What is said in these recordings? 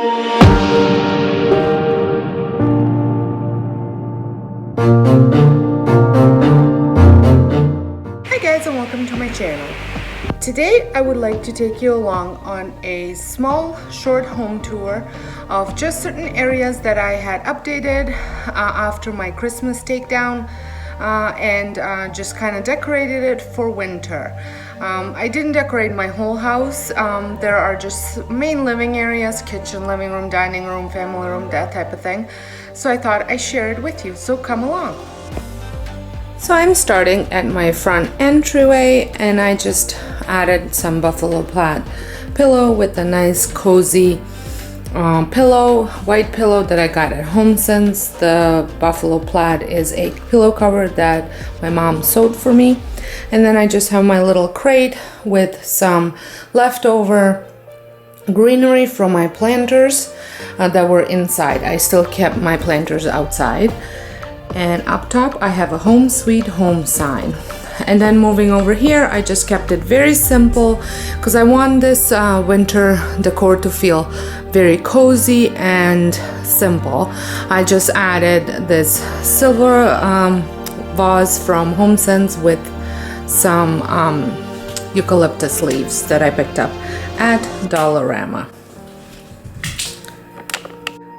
Hi guys, and welcome to my channel. Today I would like to take you along on a small short home tour of just certain areas that I had updated after my Christmas takedown and just kind of decorated it for winter. I didn't decorate my whole house. There are just main living areas, kitchen, living room, dining room, family room, that type of thing. So I thought I'd share it with you, so come along. So I'm starting at my front entryway, and I just added some buffalo plaid pillow with a nice cozy pillow, white pillow that I got at HomeSense. The buffalo plaid is a pillow cover that my mom sewed for me. And then I just have my little crate with some leftover greenery from my planters that were inside. I still kept my planters outside. And up top I have a home sweet home sign. And then moving over here, I just kept it very simple because I want this winter decor to feel very cozy and simple. I just added this silver vase from HomeSense with some eucalyptus leaves that I picked up at Dollarama.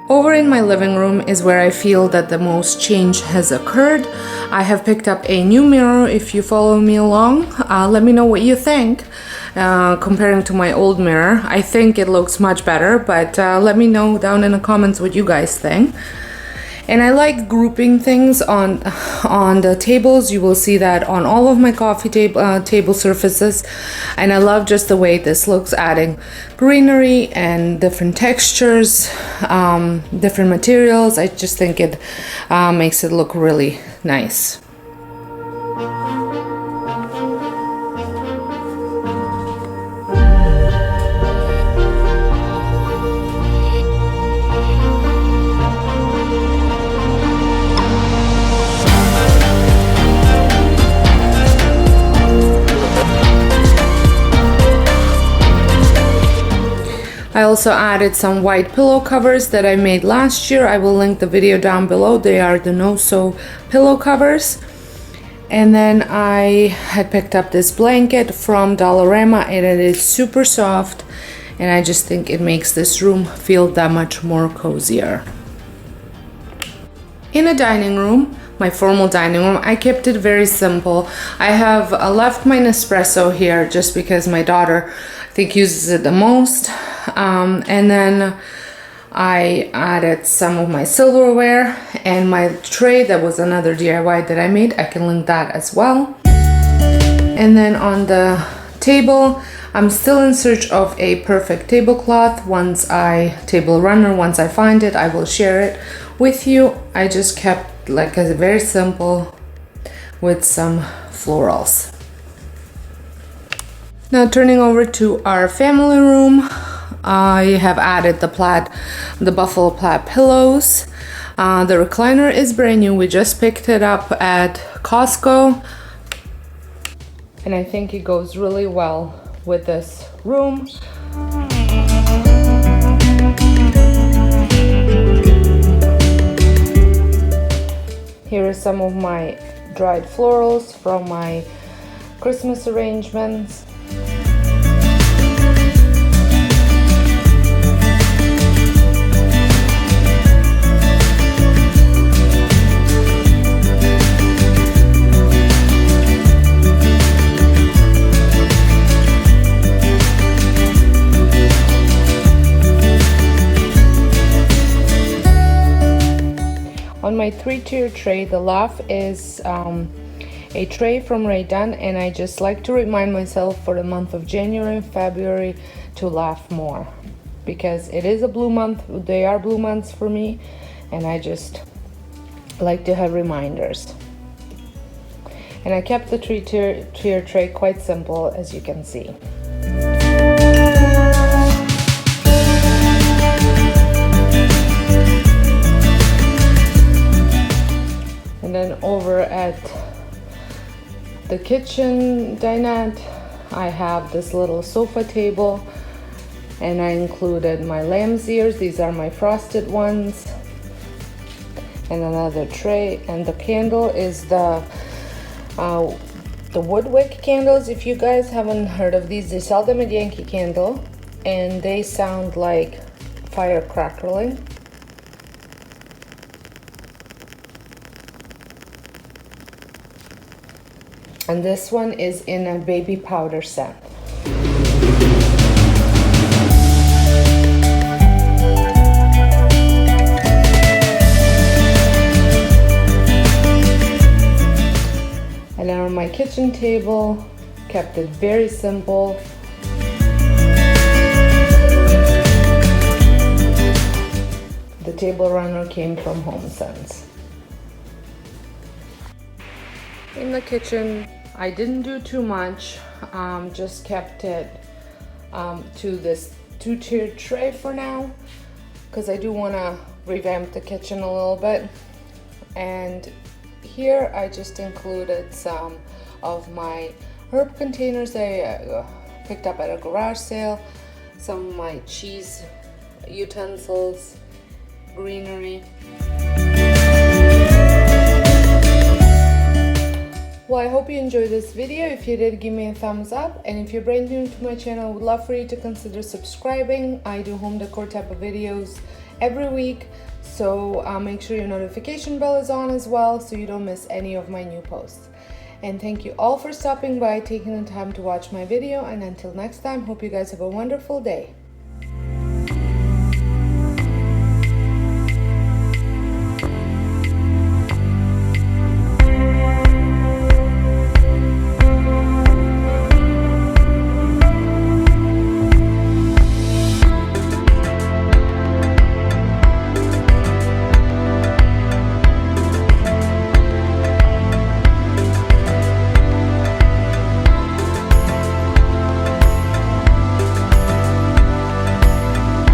Over in my living room is where I feel that the most change has occurred. I have picked up a new mirror. If you follow me along, let me know what you think comparing to my old mirror. I think it looks much better, but let me know down in the comments what you guys think. And I like grouping things on the tables. You will see that on all of my coffee table surfaces. And I love just the way this looks, adding greenery and different textures, different materials. I just think it makes it look really nice. I also added some white pillow covers that I made last year. I will link the video down below. They are the no-sew pillow covers. And then I had picked up this blanket from Dollarama, and it is super soft, and I just think it makes this room feel that much more cozier. In a dining room, my formal dining room, I kept it very simple. I have left my Nespresso here just because my daughter, I think, uses it the most. And then I added some of my silverware and my tray. That was another DIY that I made. I can link that as well. And then on the table, I'm still in search of a perfect tablecloth. Table runner, once I find it, I will share it with you. I just kept like a very simple with some florals. Now turning over to our family room, I have added the buffalo plaid pillows. The recliner is brand new. We just picked it up at Costco, and I think it goes really well with this room. Here are some of my dried florals from my Christmas arrangements. On my 3-tier tray, the laugh is a tray from Ray Dunn, and I just like to remind myself for the month of January and February to laugh more, because it is a blue month. They are blue months for me, and I just like to have reminders. And I kept the 3-tier tray quite simple, as you can see. And then over at the kitchen dinette, I have this little sofa table And I included my lamb's ears. These are my frosted ones. And another tray. And the candle is the wood wick candles. If you guys haven't heard of these, they sell them at Yankee Candle. And they sound like fire crackling. And this one is in a baby powder scent. And on my kitchen table, kept it very simple. The table runner came from HomeSense. In the kitchen, I didn't do too much, just kept it to this 2-tiered tray for now, because I do want to revamp the kitchen a little bit. And here I just included some of my herb containers I picked up at a garage sale, some of my cheese utensils, greenery. Well, I hope you enjoyed this video. If you did, give me a thumbs up. And if you're brand new to my channel, I would love for you to consider subscribing. I do home decor type of videos every week. So make sure your notification bell is on as well so you don't miss any of my new posts. And thank you all for stopping by, taking the time to watch my video. And until next time, hope you guys have a wonderful day.